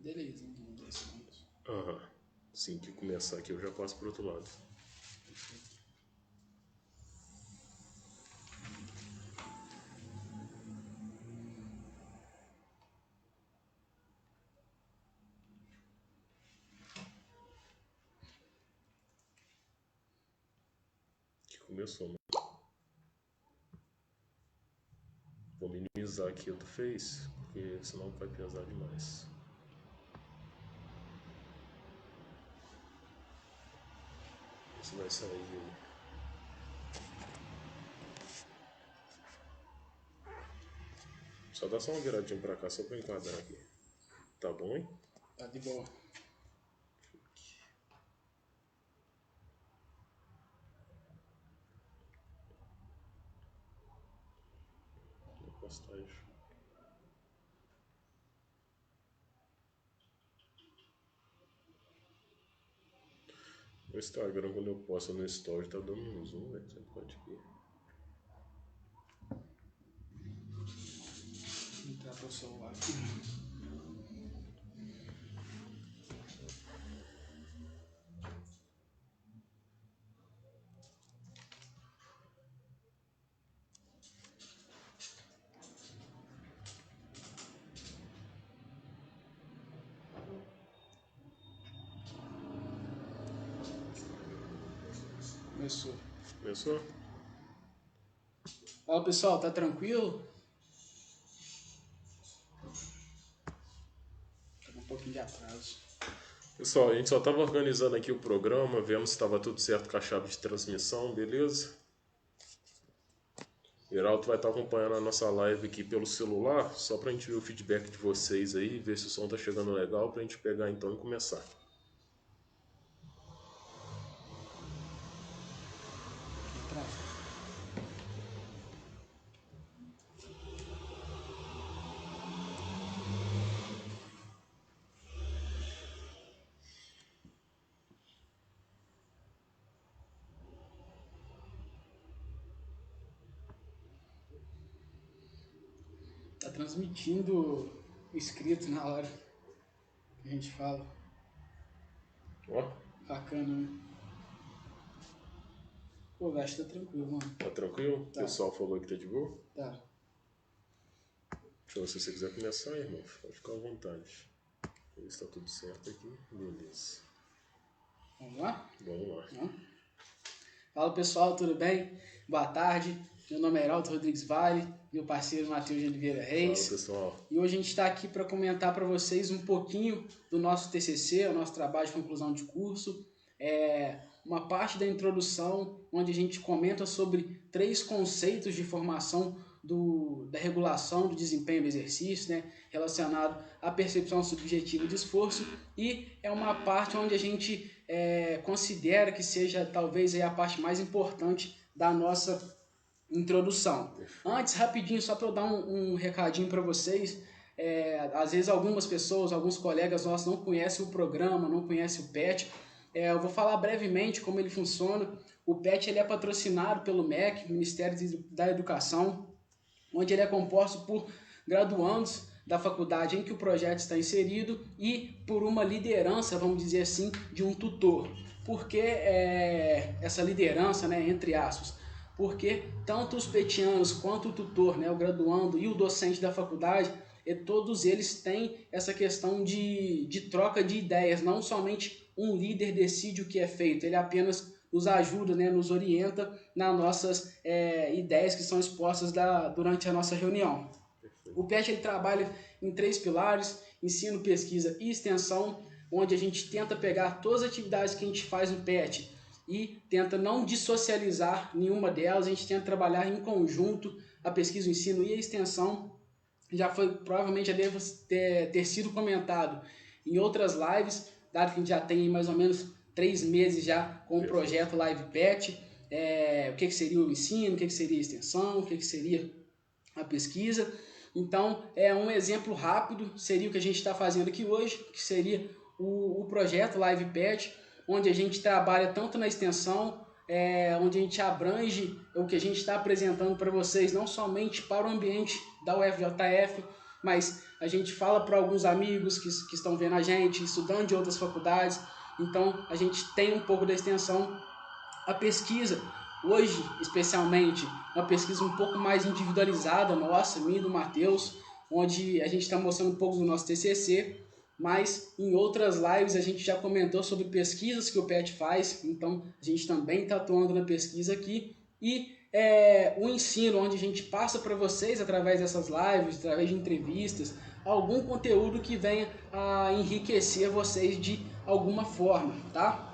Beleza, então 10 segundos. Aham. Assim que começar aqui eu já passo pro outro lado. Que começou, né? Vou minimizar aqui o do Face, porque senão vai pesar demais. Isso vai sair aí. Só dá só uma viradinha pra cá, só pra enquadrar aqui. Tá bom, hein? Tá de boa. Postagem. No Instagram, quando eu posto no story, tá dando um zoom, velho. Você pode ver. Vou entrar pro celular. Começou. Começou? Fala pessoal, tá tranquilo? Tá com um pouquinho de atraso. Pessoal, a gente só tava organizando aqui o programa, vemos se estava tudo certo com a chave de transmissão, beleza? Geraldo vai estar acompanhando a nossa live aqui pelo celular, só pra gente ver o feedback de vocês aí, ver se o som tá chegando legal, pra gente pegar então e começar. Entrar. Tá transmitindo o escrito na hora que a gente fala. Ó, Bacana, né? Pô, acho que tá tranquilo, mano. tá tranquilo? Tá. O pessoal falou que tá de boa? Tá. Deixa eu ver se você quiser começar, irmão. Pode ficar à vontade. Ver se tá tudo certo aqui. Beleza. Vamos lá? Vamos lá. Fala pessoal, tudo bem? Boa tarde. Meu nome é Heraldo Rodrigues Vale, meu parceiro Matheus de Oliveira Reis. Fala, pessoal. E hoje a gente está aqui para comentar para vocês um pouquinho do nosso TCC, o nosso trabalho de conclusão de curso. Uma parte da introdução onde a gente comenta sobre 3 conceitos de formação da regulação do desempenho do exercício, né, relacionado à percepção subjetiva de esforço, e é uma parte onde a gente considera que seja talvez aí a parte mais importante da nossa introdução. Antes, rapidinho, só para eu dar um recadinho para vocês, às vezes algumas pessoas, alguns colegas nossos não conhecem o programa, não conhecem o PET. Eu vou falar brevemente como ele funciona. O PET ele é patrocinado pelo MEC, Ministério da Educação, onde ele é composto por graduandos da faculdade em que o projeto está inserido e por uma liderança, vamos dizer assim, de um tutor. Por que essa liderança, né, entre aspas? Porque tanto os petianos quanto o tutor, né, o graduando e o docente da faculdade, todos eles têm essa questão de troca de ideias, não somente um líder decide o que é feito, ele apenas nos ajuda, né, nos orienta nas nossas ideias que são expostas durante a nossa reunião. O PET ele trabalha em 3 pilares: ensino, pesquisa e extensão, onde a gente tenta pegar todas as atividades que a gente faz no PET e tenta não dissocializar nenhuma delas. A gente tenta trabalhar em conjunto a pesquisa, o ensino e a extensão. Provavelmente já deve ter sido comentado em outras lives, dado que a gente já tem mais ou menos 3 meses já com o projeto Live PET, o que seria o ensino, o que seria a extensão, o que seria a pesquisa. Então, um exemplo rápido seria o que a gente está fazendo aqui hoje, que seria o projeto Live PET, onde a gente trabalha tanto na extensão, onde a gente abrange o que a gente está apresentando para vocês, não somente para o ambiente da UFJF, mas a gente fala para alguns amigos que estão vendo a gente, estudando de outras faculdades, então a gente tem um pouco da extensão. A pesquisa, hoje especialmente, uma pesquisa um pouco mais individualizada, nossa, minha e do Matheus, onde a gente está mostrando um pouco do nosso TCC, mas em outras lives a gente já comentou sobre pesquisas que o PET faz, então a gente também está atuando na pesquisa aqui, e o ensino, onde a gente passa para vocês, através dessas lives, através de entrevistas, algum conteúdo que venha a enriquecer vocês de alguma forma, tá?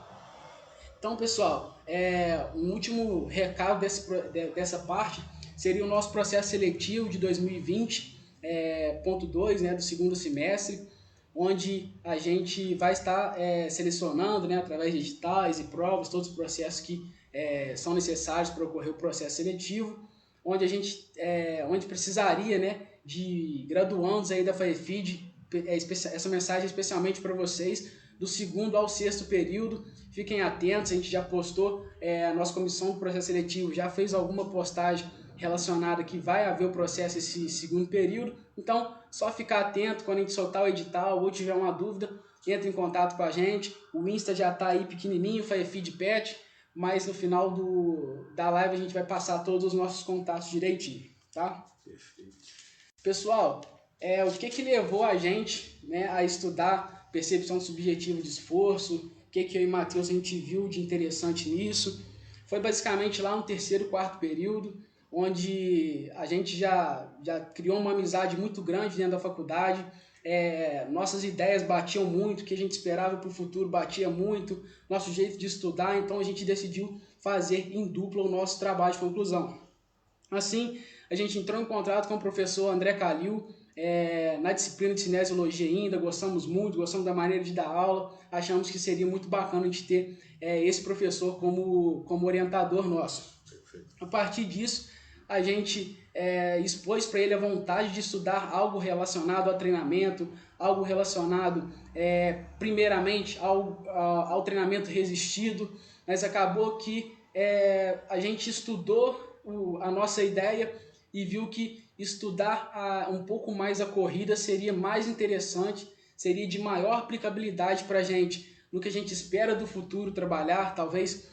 Então, pessoal, um último recado dessa parte seria o nosso processo seletivo de 2020, ponto 2, né, do segundo semestre, onde a gente vai estar selecionando, né, através de editais e provas, todos os processos que são necessários para ocorrer o processo seletivo, onde a gente onde precisaria, né, de graduandos aí da FAEFID, essa mensagem é especialmente para vocês, do segundo ao sexto período. Fiquem atentos, a gente já postou, a nossa comissão do processo seletivo já fez alguma postagem relacionada que vai haver o processo esse segundo período, então só ficar atento quando a gente soltar o edital ou tiver uma dúvida, entre em contato com a gente, o Insta já está aí pequenininho, FAEFID-PET, mas no final da live a gente vai passar todos os nossos contatos direitinho, tá? Perfeito. Pessoal, o que levou a gente, né, a estudar percepção subjetiva de esforço, o que eu e Matheus a gente viu de interessante nisso? Foi basicamente lá no terceiro e quarto período, onde a gente já criou uma amizade muito grande dentro da faculdade, nossas ideias batiam muito, o que a gente esperava para o futuro batia muito, nosso jeito de estudar, então a gente decidiu fazer em dupla o nosso trabalho de conclusão. Assim, a gente entrou em contato com o professor André Calil, na disciplina de cinesiologia ainda, gostamos da maneira de dar aula, achamos que seria muito bacana a gente ter esse professor como orientador nosso. A partir disso, a gente expôs para ele a vontade de estudar algo relacionado ao treinamento, algo relacionado primeiramente ao treinamento resistido, mas acabou que a gente estudou a nossa ideia e viu que estudar um pouco mais a corrida seria mais interessante, seria de maior aplicabilidade para a gente, no que a gente espera do futuro trabalhar. Talvez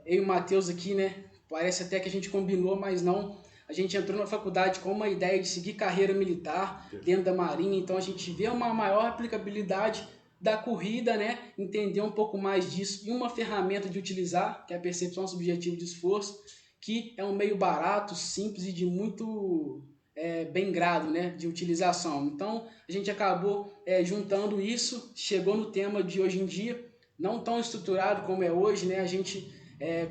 eu e o Matheus aqui, né, parece até que a gente combinou, mas não. A gente entrou na faculdade com uma ideia de seguir carreira militar dentro da Marinha, então a gente vê uma maior aplicabilidade da corrida, né, entender um pouco mais disso e uma ferramenta de utilizar, que é a percepção subjetiva de esforço, que é um meio barato, simples e de muito bem grado, né, de utilização. Então, a gente acabou juntando isso, chegou no tema de hoje em dia, não tão estruturado como é hoje, né, a gente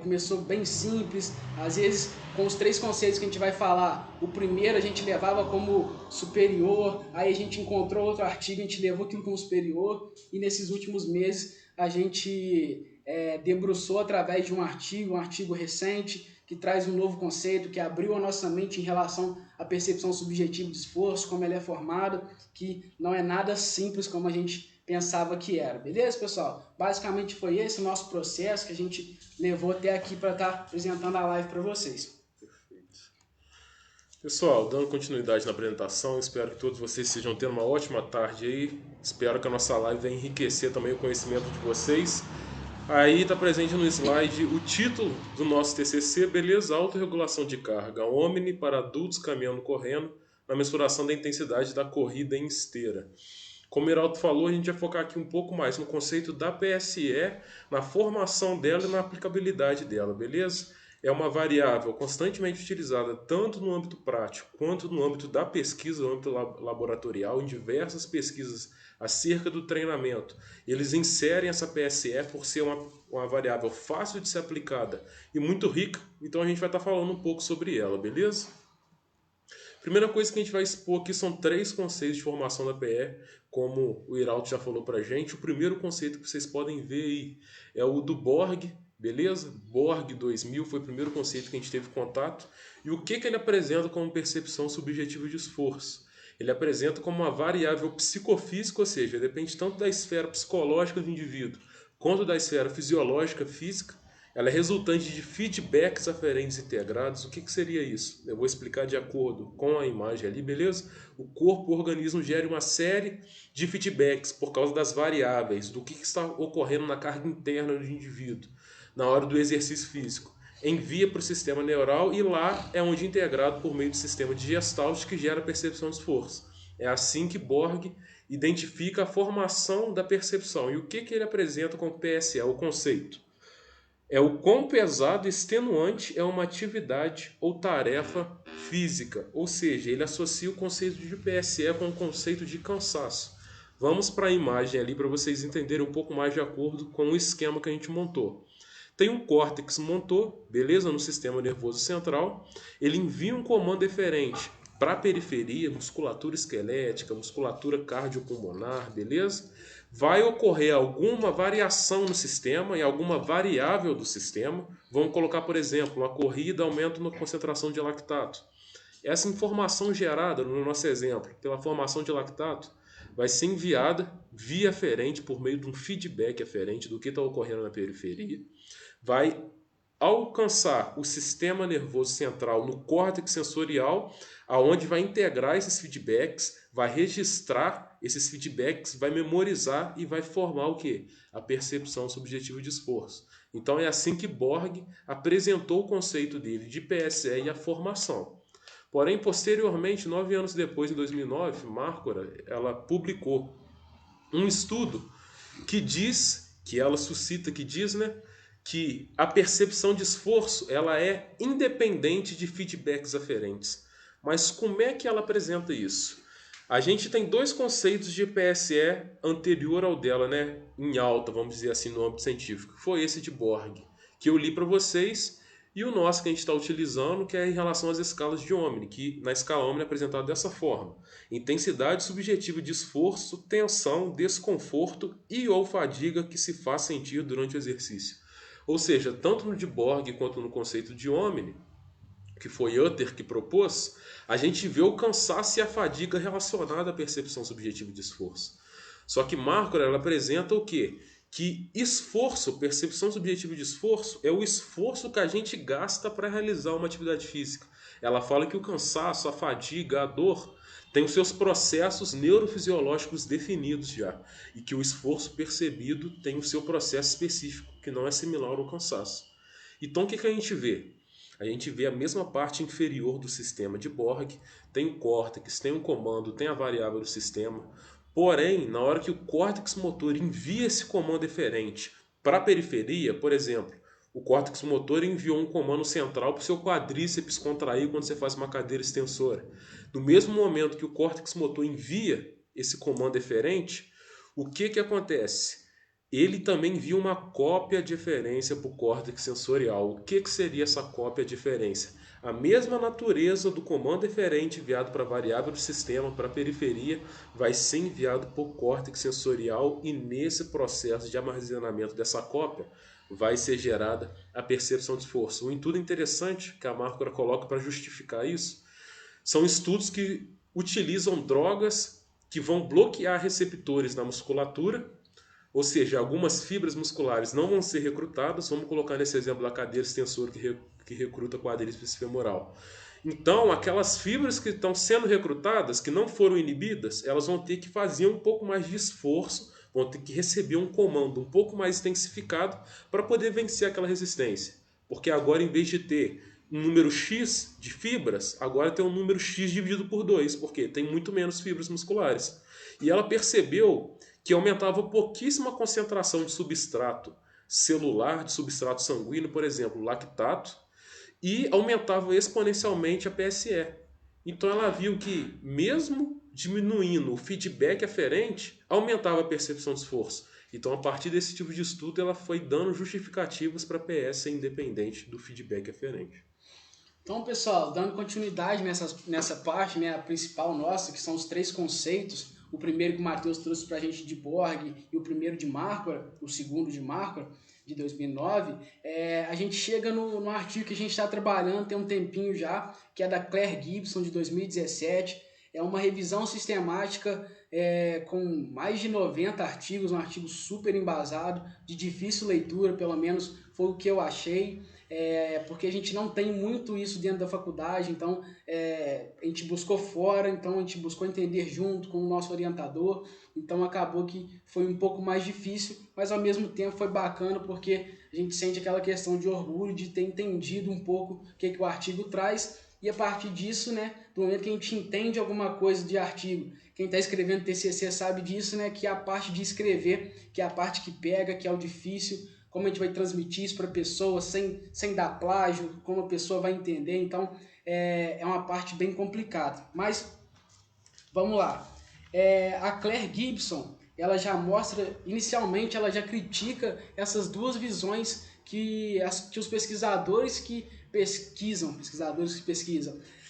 começou bem simples, às vezes com os 3 conceitos que a gente vai falar. O primeiro a gente levava como superior, aí a gente encontrou outro artigo, a gente levou aquilo como superior, e nesses últimos meses a gente debruçou através de um artigo recente, que traz um novo conceito, que abriu a nossa mente em relação à percepção subjetiva de esforço, como ela é formada, que não é nada simples como a gente pensava que era. Beleza, pessoal? Basicamente foi esse o nosso processo que a gente levou até aqui para estar apresentando a live para vocês. Perfeito. Pessoal, dando continuidade na apresentação, espero que todos vocês estejam tendo uma ótima tarde aí. Espero que a nossa live venha enriquecer também o conhecimento de vocês. Aí está presente no slide o título do nosso TCC, beleza? Autorregulação de carga, Omni para adultos caminhando correndo, na mensuração da intensidade da corrida em esteira. Como o Heraldo falou, a gente vai focar aqui um pouco mais no conceito da PSE, na formação dela e na aplicabilidade dela, beleza? É uma variável constantemente utilizada tanto no âmbito prático quanto no âmbito da pesquisa, no âmbito laboratorial, em diversas pesquisas acerca do treinamento. Eles inserem essa PSE por ser uma variável fácil de ser aplicada e muito rica, então a gente vai estar falando um pouco sobre ela, beleza? Primeira coisa que a gente vai expor aqui são 3 conceitos de formação da PE, como o Heraldo já falou pra gente. O primeiro conceito que vocês podem ver aí é o do Borg, beleza? Borg 2000 foi o primeiro conceito que a gente teve contato. E o que ele apresenta como percepção subjetiva de esforço? Ele apresenta como uma variável psicofísica, ou seja, depende tanto da esfera psicológica do indivíduo quanto da esfera fisiológica, física, ela é resultante de feedbacks aferentes integrados. O que seria isso? Eu vou explicar de acordo com a imagem ali, beleza? O corpo, o organismo gera uma série de feedbacks por causa das variáveis, do que está ocorrendo na carga interna do indivíduo, na hora do exercício físico. Envia para o sistema neural e lá é onde é integrado por meio do sistema de Gestalt que gera a percepção de esforço. É assim que Borg identifica a formação da percepção. E o que ele apresenta como PSE, o conceito? É o quão pesado e extenuante é uma atividade ou tarefa física. Ou seja, ele associa o conceito de PSE com o conceito de cansaço. Vamos para a imagem ali para vocês entenderem um pouco mais de acordo com o esquema que a gente montou. Tem um córtex motor, beleza? No sistema nervoso central. Ele envia um comando eferente para a periferia, musculatura esquelética, musculatura cardiopulmonar, beleza? Vai ocorrer alguma variação no sistema e alguma variável do sistema. Vamos colocar, por exemplo, uma corrida, aumento na concentração de lactato. Essa informação gerada, no nosso exemplo, pela formação de lactato, vai ser enviada via aferente, por meio de um feedback aferente do que está ocorrendo na periferia. Vai alcançar o sistema nervoso central no córtex sensorial, aonde vai integrar esses feedbacks, vai registrar esses feedbacks, vai memorizar e vai formar o quê? A percepção subjetiva de esforço. Então é assim que Borg apresentou o conceito dele de PSE e a formação. Porém, posteriormente, 9 anos depois, em 2009, Marcora, ela publicou um estudo que diz, que ela suscita, que diz, né, que a percepção de esforço ela é independente de feedbacks aferentes. Mas como é que ela apresenta isso? A gente tem dois conceitos de PSE anterior ao dela, né, em alta, vamos dizer assim, no âmbito científico. Foi esse de Borg, que eu li para vocês, e o nosso que a gente está utilizando, que é em relação às escalas de Omni, que na escala Omni é apresentado dessa forma. Intensidade subjetiva de esforço, tensão, desconforto e ou fadiga que se faz sentir durante o exercício. Ou seja, tanto no de Borg quanto no conceito de Omni, que foi Utter que propôs, a gente vê o cansaço e a fadiga relacionada à percepção subjetiva de esforço. Só que Marcora, ela apresenta o quê? Que esforço, percepção subjetiva de esforço, é o esforço que a gente gasta para realizar uma atividade física. Ela fala que o cansaço, a fadiga, a dor tem os seus processos neurofisiológicos definidos já, e que o esforço percebido tem o seu processo específico, que não é similar ao cansaço. Então o que a gente vê? A gente vê a mesma parte inferior do sistema de Borg, tem o córtex, tem o comando, tem a variável do sistema. Porém, na hora que o córtex motor envia esse comando eferente para a periferia, por exemplo, o córtex motor enviou um comando central para o seu quadríceps contrair quando você faz uma cadeira extensora. No mesmo momento que o córtex motor envia esse comando eferente, o que acontece? Ele também envia uma cópia de eferência para o córtex sensorial. O que seria essa cópia de eferência? A mesma natureza do comando eferente enviado para a variável do sistema, para a periferia, vai ser enviado para o córtex sensorial e nesse processo de armazenamento dessa cópia vai ser gerada a percepção de esforço. Um estudo interessante que a Marcora coloca para justificar isso são estudos que utilizam drogas que vão bloquear receptores na musculatura, ou seja, algumas fibras musculares não vão ser recrutadas. Vamos colocar nesse exemplo da cadeira extensora que recruta quadríceps femoral. Então, aquelas fibras que estão sendo recrutadas, que não foram inibidas, elas vão ter que fazer um pouco mais de esforço, vão ter que receber um comando um pouco mais intensificado para poder vencer aquela resistência. Porque agora, em vez de ter um número X de fibras, agora tem um número X dividido por 2, porque tem muito menos fibras musculares. E ela percebeu que aumentava pouquíssima concentração de substrato celular, de substrato sanguíneo, por exemplo, lactato, e aumentava exponencialmente a PSE. Então ela viu que, mesmo diminuindo o feedback aferente, aumentava a percepção de esforço. Então, a partir desse tipo de estudo, ela foi dando justificativas para a PS ser independente do feedback aferente. Então, pessoal, dando continuidade nessa parte, né, a principal nossa, que são os 3 conceitos. O primeiro que o Matheus trouxe para a gente de Borg e o primeiro de Marcora, o segundo de Marcora, de 2009, a gente chega no artigo que a gente está trabalhando tem um tempinho já, que é da Claire Gibson, de 2017. É uma revisão sistemática com mais de 90 artigos, um artigo super embasado, de difícil leitura, pelo menos foi o que eu achei, porque a gente não tem muito isso dentro da faculdade, então a gente buscou fora, então a gente buscou entender junto com o nosso orientador, então acabou que foi um pouco mais difícil, mas ao mesmo tempo foi bacana porque a gente sente aquela questão de orgulho de ter entendido um pouco o que o artigo traz, e a partir disso, né, do momento que a gente entende alguma coisa de artigo, quem está escrevendo TCC sabe disso, né, que é a parte de escrever, que é a parte que pega, que é o difícil, como a gente vai transmitir isso para a pessoa sem dar plágio, como a pessoa vai entender, então é uma parte bem complicada. Mas, vamos lá. A Claire Gibson, ela já mostra, inicialmente ela já critica essas duas visões que os pesquisadores que pesquisam,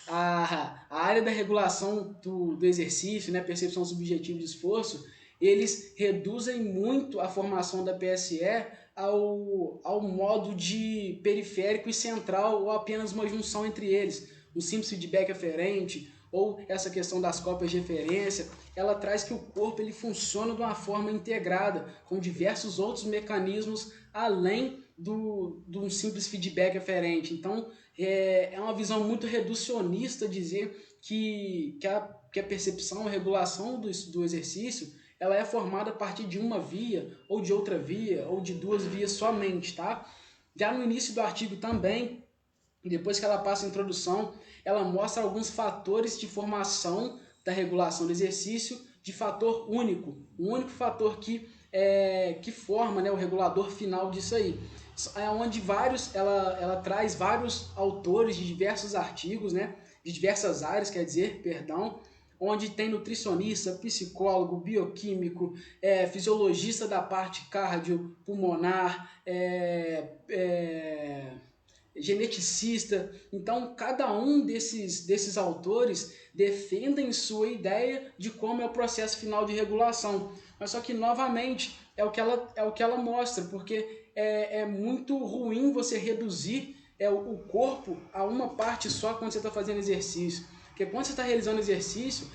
a área da regulação do exercício, né, percepção subjetiva de esforço, eles reduzem muito a formação da PSE ao modo de periférico e central, ou apenas uma junção entre eles, um simples feedback aferente, ou essa questão das cópias de referência. Ela traz que o corpo ele funciona de uma forma integrada, com diversos outros mecanismos, além do um simples feedback aferente. Então, é uma visão muito reducionista dizer que a percepção, a regulação do exercício, ela é formada a partir de uma via, ou de outra via, ou de duas vias somente, tá? Já no início do artigo também, depois que ela passa a introdução, ela mostra alguns fatores de formação da regulação do exercício de fator único, um único fator que forma, né, o regulador final disso aí. Onde ela traz vários autores de diversos artigos, né, de diversas áreas, onde tem nutricionista, psicólogo, bioquímico, fisiologista da parte cardiopulmonar, geneticista. Então, cada um desses autores defendem sua ideia de como é o processo final de regulação. Mas só que, novamente, é o que ela mostra, porque é muito ruim você reduzir o corpo a uma parte só quando você está fazendo exercício. Porque quando você está realizando exercício,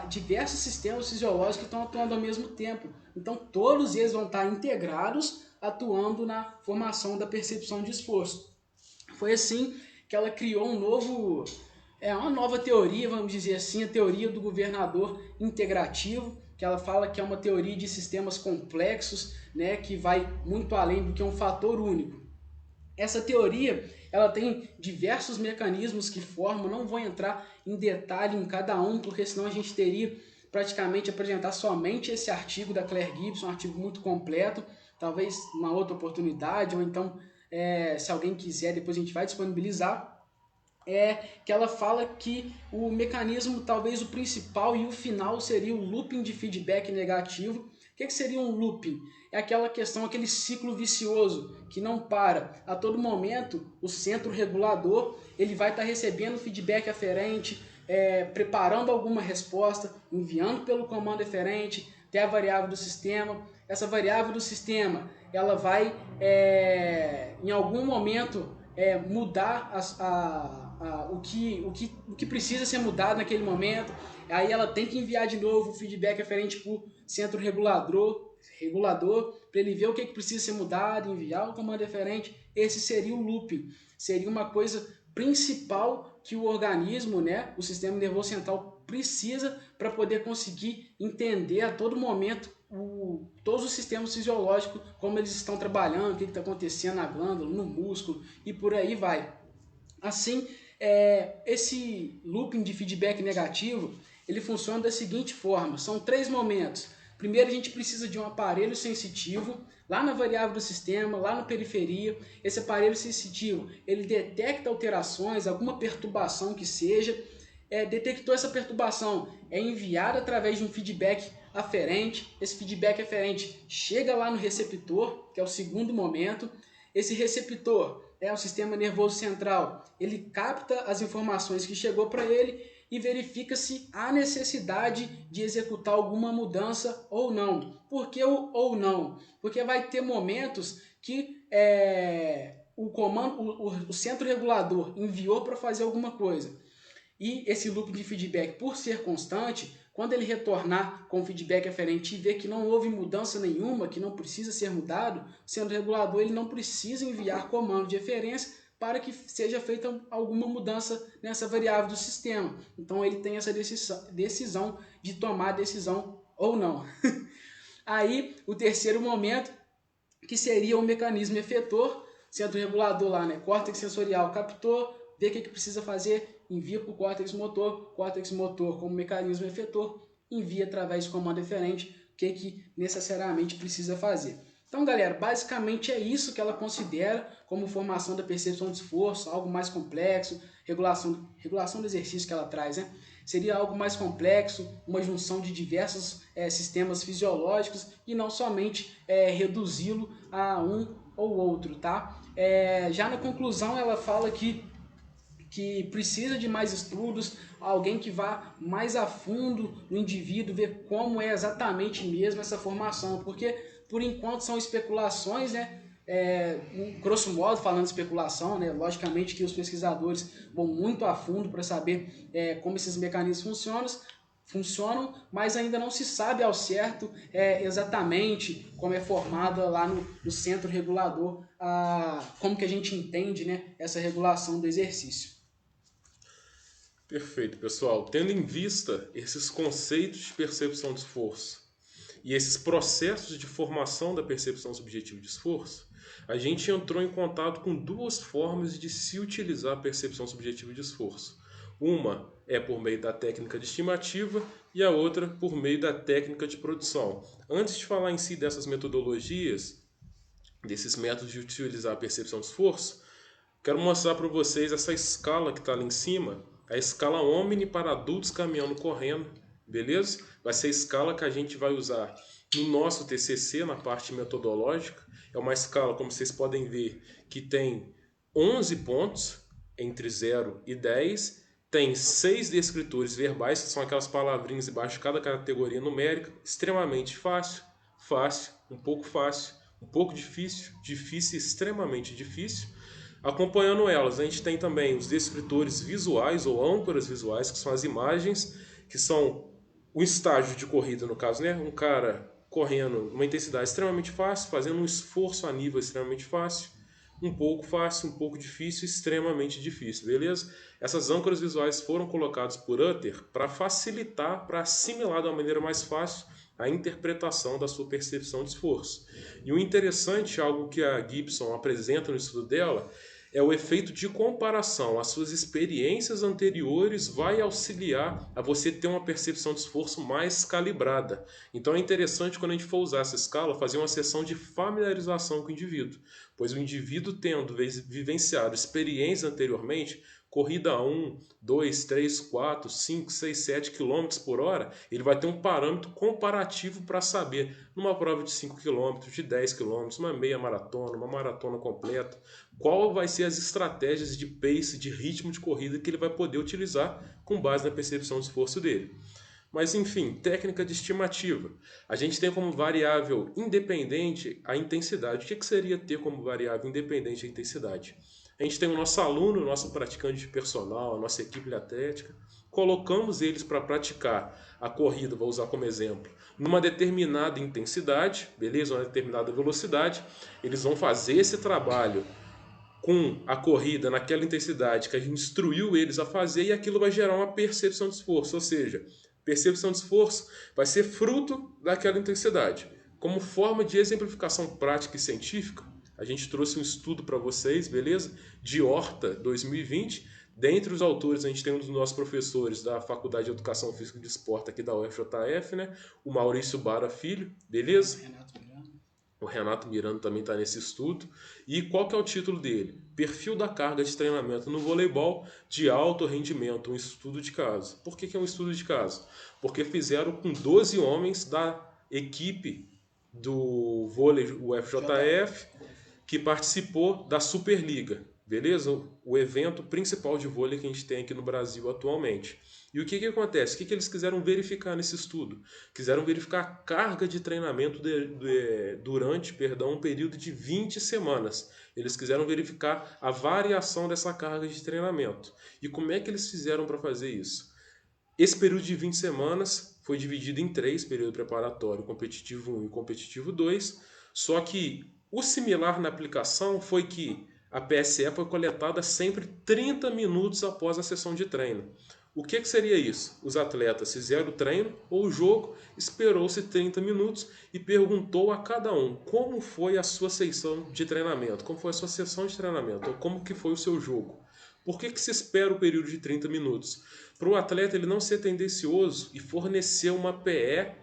diversos sistemas fisiológicos que estão atuando ao mesmo tempo. Então, todos eles vão estar integrados, atuando na formação da percepção de esforço. Foi assim que ela criou uma nova teoria, vamos dizer assim, a teoria do governador integrativo, que ela fala que é uma teoria de sistemas complexos, né, que vai muito além do que um fator único. Essa teoria, ela tem diversos mecanismos que formam, não vou entrar em detalhe em cada um, porque senão a gente teria praticamente apresentar somente esse artigo da Claire Gibson, um artigo muito completo, talvez uma outra oportunidade, ou então, se alguém quiser, depois a gente vai disponibilizar, que ela fala que o mecanismo, talvez o principal e o final, seria o looping de feedback negativo. O que seria um looping? É aquela questão, aquele ciclo vicioso que não para. A todo momento, o centro regulador ele vai estar recebendo feedback aferente, preparando alguma resposta, enviando pelo comando aferente até a variável do sistema. Essa variável do sistema ela vai, em algum momento, mudar o que precisa ser mudado naquele momento. Aí ela tem que enviar de novo o feedback referente para o centro regulador para ele ver o que precisa ser mudado, enviar o comando referente. Esse seria o looping, seria uma coisa principal que o organismo, né, o sistema nervoso central precisa para poder conseguir entender a todo momento todos os sistemas fisiológicos, como eles estão trabalhando, o que está acontecendo na glândula, no músculo e por aí vai. Assim, esse looping de feedback negativo, ele funciona da seguinte forma, são 3 momentos. Primeiro, a gente precisa de um aparelho sensitivo, lá na variável do sistema, lá na periferia. Esse aparelho sensitivo, ele detecta alterações, alguma perturbação que seja, detectou essa perturbação, é enviada através de um feedback aferente. Esse feedback aferente chega lá no receptor, que é o segundo momento. Esse receptor o sistema nervoso central, ele capta as informações que chegou para ele e verifica se há necessidade de executar alguma mudança ou não. Por que ou não? Porque vai ter momentos que o centro regulador enviou para fazer alguma coisa. E esse loop de feedback, por ser constante, quando ele retornar com o feedback referente e ver que não houve mudança nenhuma, que não precisa ser mudado, o centro regulador ele não precisa enviar comando de referência para que seja feita alguma mudança nessa variável do sistema. Então ele tem essa decisão de tomar a decisão ou não. Aí o terceiro momento, que seria o mecanismo efetor, centro regulador lá, né? Córtex sensorial captou, vê o que precisa fazer, envia para o córtex motor como mecanismo efetor, envia através de comando eferente o que necessariamente precisa fazer. Então, galera, basicamente é isso que ela considera como formação da percepção de esforço, algo mais complexo, regulação do exercício que ela traz, né? Seria algo mais complexo, uma junção de diversos sistemas fisiológicos e não somente reduzi-lo a um ou outro, tá? Já na conclusão ela fala que precisa de mais estudos, alguém que vá mais a fundo no indivíduo, ver como é exatamente mesmo essa formação, porque por enquanto são especulações, né? Grosso modo falando de especulação, né? Logicamente que os pesquisadores vão muito a fundo para saber como esses mecanismos funcionam, mas ainda não se sabe ao certo exatamente como é formada lá no centro regulador, como que a gente entende, né, essa regulação do exercício. Perfeito, pessoal. Tendo em vista esses conceitos de percepção de esforço e esses processos de formação da percepção subjetiva de esforço, a gente entrou em contato com duas formas de se utilizar a percepção subjetiva de esforço. Uma é por meio da técnica de estimativa e a outra por meio da técnica de produção. Antes de falar em si dessas metodologias, desses métodos de utilizar a percepção de esforço, quero mostrar para vocês essa escala que está ali em cima, a escala Omni para adultos caminhando correndo, beleza? Vai ser a escala que a gente vai usar no nosso TCC, na parte metodológica. É uma escala, como vocês podem ver, que tem 11 pontos, entre 0 e 10. Tem 6 descritores verbais, que são aquelas palavrinhas embaixo de cada categoria numérica. Extremamente fácil, fácil, um pouco difícil, difícil, extremamente difícil. Acompanhando elas, a gente tem também os descritores visuais ou âncoras visuais, que são as imagens, que são o estágio de corrida, no caso, né? Um cara correndo uma intensidade extremamente fácil, fazendo um esforço a nível extremamente fácil, um pouco difícil, extremamente difícil, beleza? Essas âncoras visuais foram colocadas por Utter para facilitar, para assimilar de uma maneira mais fácil a interpretação da sua percepção de esforço. E o interessante, algo que a Gibson apresenta no estudo dela, é o efeito de comparação. As suas experiências anteriores vai auxiliar a você ter uma percepção de esforço mais calibrada. Então é interessante, quando a gente for usar essa escala, fazer uma sessão de familiarização com o indivíduo, pois o indivíduo tendo vivenciado experiências anteriormente, corrida a 1, 2, 3, 4, 5, 6, 7 km por hora, ele vai ter um parâmetro comparativo para saber, numa prova de 5 km, de 10 km, uma meia maratona, uma maratona completa, qual vai ser as estratégias de pace, de ritmo de corrida que ele vai poder utilizar com base na percepção de esforço dele. Mas enfim, técnica de estimativa. A gente tem como variável independente a intensidade. O que seria ter como variável independente a intensidade? A gente tem o nosso aluno, o nosso praticante de personal, a nossa equipe atlética. Colocamos eles para praticar a corrida, vou usar como exemplo, numa determinada intensidade, beleza? Uma determinada velocidade. Eles vão fazer esse trabalho com a corrida naquela intensidade que a gente instruiu eles a fazer e aquilo vai gerar uma percepção de esforço, ou seja, percepção de esforço vai ser fruto daquela intensidade. Como forma de exemplificação prática e científica, a gente trouxe um estudo para vocês, beleza? De Horta 2020. Dentre os autores, a gente tem um dos nossos professores da Faculdade de Educação Física e de Esporte aqui da UFJF, né? O Maurício Bara Filho, beleza? O Renato Miranda também está nesse estudo. E qual que é o título dele? Perfil da carga de treinamento no voleibol de alto rendimento, um estudo de caso. Por que é um estudo de caso? Porque fizeram com 12 homens da equipe do vôlei UFJF que participou da Superliga. beleza? O evento principal de vôlei que a gente tem aqui no Brasil atualmente. E o que acontece? O que eles quiseram verificar nesse estudo? Quiseram verificar a carga de treinamento durante um período de 20 semanas. Eles quiseram verificar a variação dessa carga de treinamento. E como é que eles fizeram para fazer isso? Esse período de 20 semanas foi dividido em 3, período preparatório, competitivo 1 e competitivo 2, só que o similar na aplicação foi que a PSE foi coletada sempre 30 minutos após a sessão de treino. O que seria isso? Os atletas fizeram o treino ou o jogo, esperou-se 30 minutos e perguntou a cada um como foi a sua sessão de treinamento, como foi a sua sessão de treinamento, ou como que foi o seu jogo. Por que se espera o período de 30 minutos? Para o atleta ele não ser tendencioso e fornecer uma PE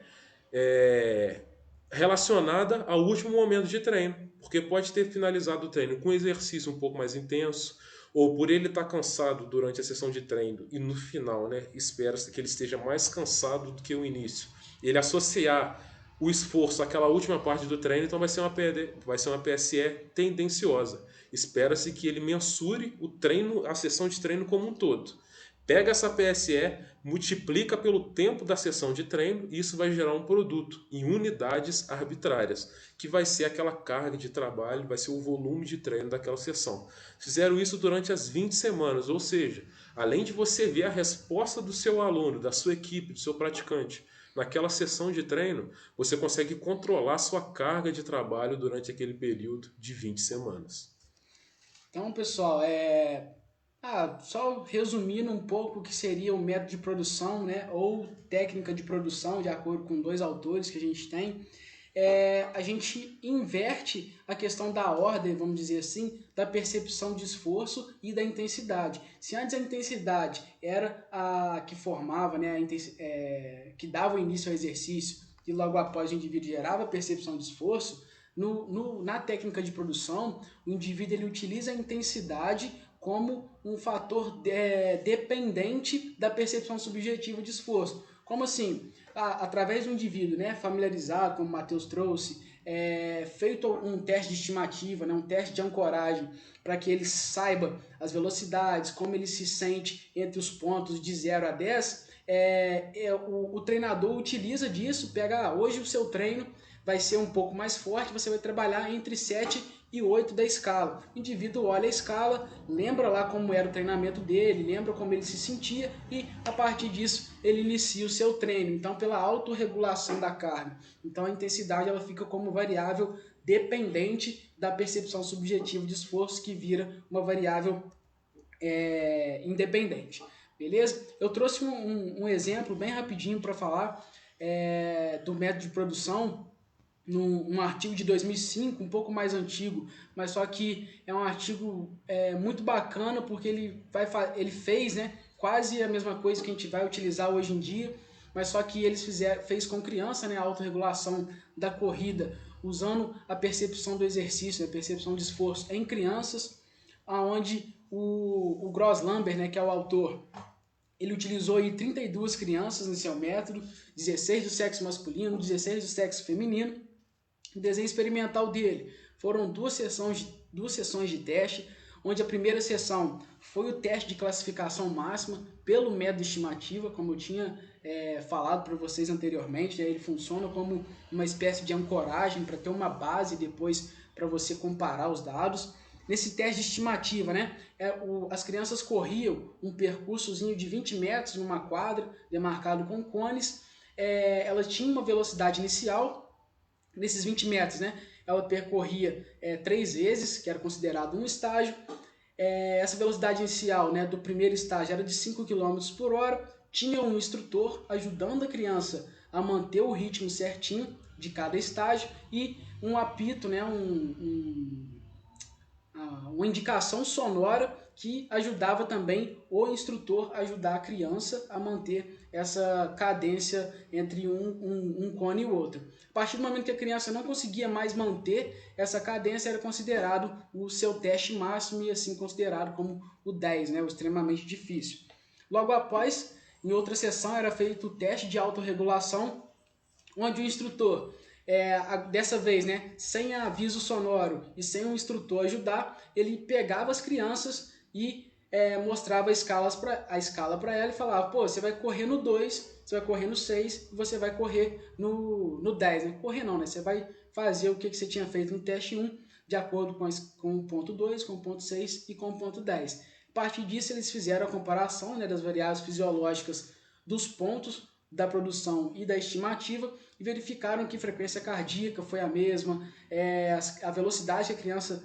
relacionada ao último momento de treino, porque pode ter finalizado o treino com um exercício um pouco mais intenso, ou por ele estar cansado durante a sessão de treino e no final, espera-se que ele esteja mais cansado do que o início. Ele associar o esforço àquela última parte do treino, então vai ser uma PSE tendenciosa. Espera-se que ele mensure o treino, a sessão de treino como um todo. Pega essa PSE, multiplica pelo tempo da sessão de treino e isso vai gerar um produto em unidades arbitrárias, que vai ser aquela carga de trabalho, vai ser o volume de treino daquela sessão. Fizeram isso durante as 20 semanas, ou seja, além de você ver a resposta do seu aluno, da sua equipe, do seu praticante, naquela sessão de treino, você consegue controlar sua carga de trabalho durante aquele período de 20 semanas. Então, pessoal, só resumindo um pouco o que seria o método de produção, né, ou técnica de produção, de acordo com 2 autores que a gente tem, a gente inverte a questão da ordem, vamos dizer assim, da percepção de esforço e da intensidade. Se antes a intensidade era a que formava, né, que dava o início ao exercício e logo após o indivíduo gerava a percepção de esforço, na técnica de produção, o indivíduo ele utiliza a intensidade como um fator dependente da percepção subjetiva de esforço. Como assim? Através de um indivíduo, né, familiarizado, como o Matheus trouxe, feito um teste de estimativa, né, um teste de ancoragem, para que ele saiba as velocidades, como ele se sente entre os pontos de 0 a 10, o treinador utiliza disso, pega, hoje o seu treino vai ser um pouco mais forte, você vai trabalhar entre 7 e 8 da escala. O indivíduo olha a escala, lembra lá como era o treinamento dele, lembra como ele se sentia e a partir disso ele inicia o seu treino. Então, pela autorregulação da carga. Então, a intensidade ela fica como variável dependente da percepção subjetiva de esforço, que vira uma variável independente. Beleza? Eu trouxe um exemplo bem rapidinho para falar do método de produção, num artigo de 2005, um pouco mais antigo, mas só que é um artigo muito bacana, porque ele fez, né, quase a mesma coisa que a gente vai utilizar hoje em dia, mas só que eles fez com criança, né, a autorregulação da corrida, usando a percepção do exercício, a percepção de esforço em crianças, onde o Gross-Lambert, né, que é o autor, ele utilizou aí 32 crianças no seu método, 16 do sexo masculino, 16 do sexo feminino. O desenho experimental dele foram duas sessões de teste, onde a primeira sessão foi o teste de classificação máxima pelo método de estimativa, como eu tinha falado para vocês anteriormente, né? Ele funciona como uma espécie de ancoragem para ter uma base depois para você comparar os dados. Nesse teste de estimativa, né, as crianças corriam um percursozinho de 20 metros numa quadra, demarcado com cones. Elas tinham uma velocidade inicial. Nesses 20 metros, né, ela percorria 3 vezes, que era considerado um estágio. Essa velocidade inicial, né, do primeiro estágio era de 5 km por hora. Tinha um instrutor ajudando a criança a manter o ritmo certinho de cada estágio e um apito, né, uma indicação sonora que ajudava também o instrutor a ajudar a criança a manter essa cadência entre um cone e o outro. A partir do momento que a criança não conseguia mais manter essa cadência, era considerado o seu teste máximo e assim considerado como o 10, né, o extremamente difícil. Logo após, em outra sessão, era feito o teste de autorregulação, onde o instrutor dessa vez, né, sem aviso sonoro e sem um instrutor ajudar, ele pegava as crianças e mostrava a escala para ela e falava, pô, você vai correr no 2, você vai correr no 6, você vai correr no 10, né? Correr não, né? Você vai fazer o que você tinha feito no teste 1, de acordo com o ponto 2, com o ponto 6 e com o ponto 10. A partir disso, eles fizeram a comparação, né, das variáveis fisiológicas dos pontos da produção e da estimativa e verificaram que a frequência cardíaca foi a mesma, a velocidade que a criança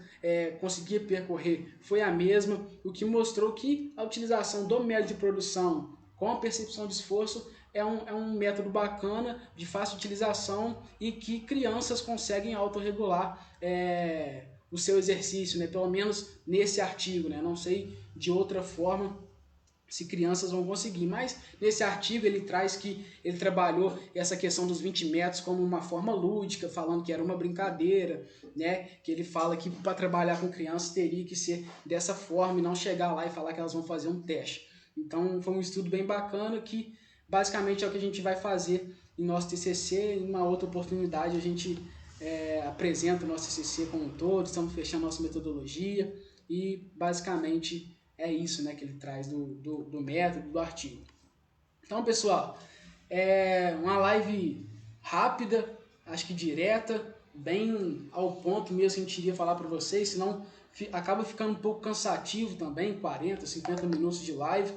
conseguia percorrer foi a mesma, o que mostrou que a utilização do método de produção com a percepção de esforço é um método bacana, de fácil utilização e que crianças conseguem autorregular o seu exercício, né? Pelo menos nesse artigo, né? Não sei de outra forma se crianças vão conseguir, mas nesse artigo ele traz que ele trabalhou essa questão dos 20 metros como uma forma lúdica, falando que era uma brincadeira, né? Que ele fala que para trabalhar com crianças teria que ser dessa forma e não chegar lá e falar que elas vão fazer um teste. Então foi um estudo bem bacana que basicamente é o que a gente vai fazer em nosso TCC. Em uma outra oportunidade a gente apresenta o nosso TCC como um todo, estamos fechando nossa metodologia e basicamente é isso, né, que ele traz do método, do artigo. Então, pessoal, uma live rápida, acho que direta, bem ao ponto mesmo que a gente iria falar para vocês, senão acaba ficando um pouco cansativo também, 40, 50 minutos de live.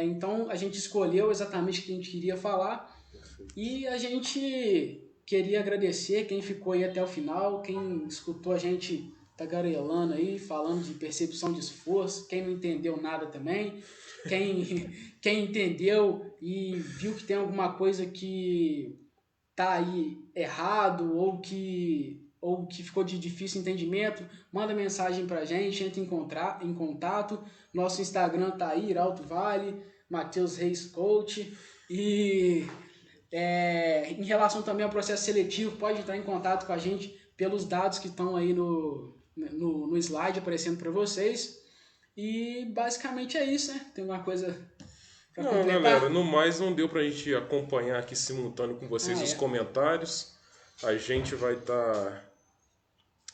Então, a gente escolheu exatamente o que a gente queria falar e a gente queria agradecer quem ficou aí até o final, quem escutou a gente tagarelando aí, falando de percepção de esforço, quem não entendeu nada também, quem entendeu e viu que tem alguma coisa que tá aí errado ou que ficou de difícil entendimento, manda mensagem pra gente, entra em contato, nosso Instagram tá aí, Iralto Vale, Matheus Reis Coach, e em relação também ao processo seletivo, pode entrar em contato com a gente pelos dados que estão aí no slide aparecendo para vocês. E basicamente é isso, né? Tem alguma coisa para completar? Não, galera, no mais não deu pra gente acompanhar aqui simultâneo com vocês os comentários. A gente vai estar,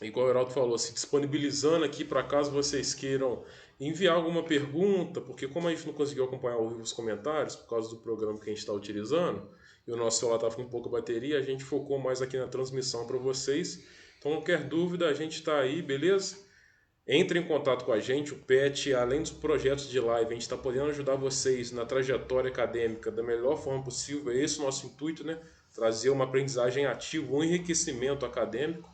igual o Heraldo falou, se disponibilizando aqui para caso vocês queiram enviar alguma pergunta, porque como a gente não conseguiu acompanhar ao vivo os comentários por causa do programa que a gente está utilizando, e o nosso celular estava com pouca bateria, a gente focou mais aqui na transmissão para vocês. Então, qualquer dúvida, a gente está aí, beleza? Entre em contato com a gente, o PET, além dos projetos de live, a gente está podendo ajudar vocês na trajetória acadêmica da melhor forma possível. É esse o nosso intuito, né? Trazer uma aprendizagem ativa, um enriquecimento acadêmico.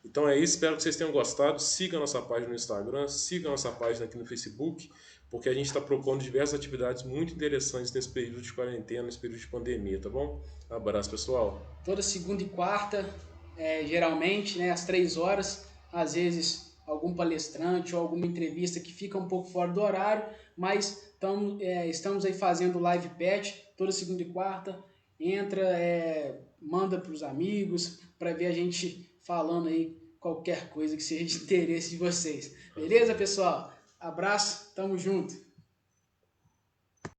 Então é isso, espero que vocês tenham gostado. Siga a nossa página no Instagram, siga a nossa página aqui no Facebook, porque a gente está propondo diversas atividades muito interessantes nesse período de quarentena, nesse período de pandemia, tá bom? Um abraço, pessoal. Toda segunda e quarta, geralmente, né, às 3 horas, às vezes algum palestrante ou alguma entrevista que fica um pouco fora do horário, mas estamos aí fazendo live patch toda segunda e quarta. Entra, manda para os amigos, para ver a gente falando aí qualquer coisa que seja de interesse de vocês. Beleza, pessoal? Abraço, tamo junto!